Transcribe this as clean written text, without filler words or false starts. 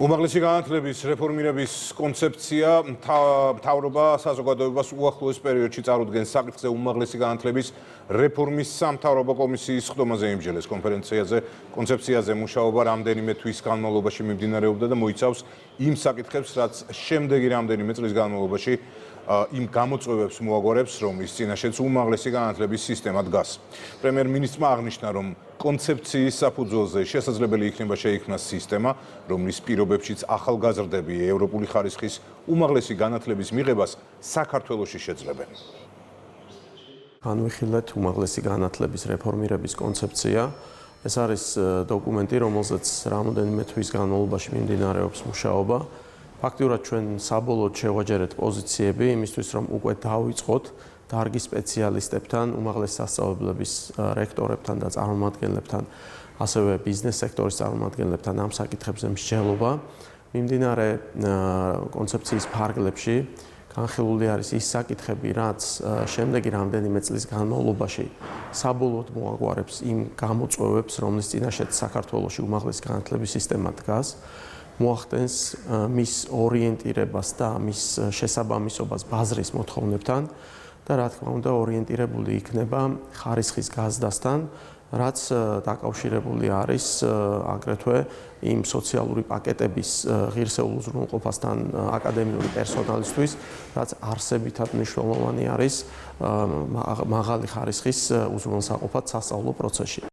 უმაღლესი განათლების რეფორმირების კონცეფცია მთავრობა საზოგადოებას უახლოეს პერიოდში წარუდგენს საკითხზე უმაღლესი განათლების რეფორმის სამთავრობო კომისიის ხდომაზე იმჯელეს კონცეფციაზე მუშაობა რამდენიმე თვის განმავლობაში მიმდინარეობდა და მოიცავს იმ საკითხებს, რაც შემდეგი რამდენიმე წლის განმავლობაში იმ გამოწვევებს მოაგვარებს, რომ ის წინაშეც უმაღლესი განათლების სისტემა დგას. პრემიერ-მინისტრმა აღნიშნა, რომ კონცეფციის საფუძველზე შესაძლებელი იქნება შეიქმნას სისტემა, რომლის პირობებშიც ახალგაზრდები ევროპული ხარისხის უმაღლესი განათლების მიღებას საქართველოში შეძლებენ. განვიხილეთ უმაღლესი განათლების რეფორმირების კონცეფცია. ეს არის დოკუმენტი, რომელზეც რამდენიმე თვის განმავლობაში მიმდინარეობს მუშაობა. ფაქტიურად ჩვენ საბოლოოდ შევაჯერეთ პოზიციები იმისთვის, რომ უკვე დავიწყოთ დარგის სპეციალისტებთან, უმაღლესი სასწავლებლების რექტორებთან და წარმომადგენლებთან, ასევე ბიზნეს სექტორის წარმომადგენლებთან ამ საკითხებზე მსჯელობა. მიმდინარე კონცეფციის ფარგლებში განხილული არის ის საკითხები, რაც შემდეგი რამდენიმე წლის განმავლობაში საბოლოოდ მოაგვარებს იმ გამოწვევებს, რომლის წინაშეც საქართველოში უმაღლესი განათლების სისტემა დგას. მოახდენს მის ორიენტირებას და მის შესაბამისობას ბაზრის მოთხოვნებთან და რა თქმა უნდა ორიენტირებული იქნება ხარისხის გაზრდასთან, რაც დაკავშირებული არის აგრეთვე იმ სოციალური პაკეტების ღირსეულ უზრუნველყოფასთან აკადემიური პერსონალისთვის, რაც არსებითად მნიშვნელოვანი არის მაღალი ხარისხის უზრუნველსაყოფად სასწავლო პროცესში.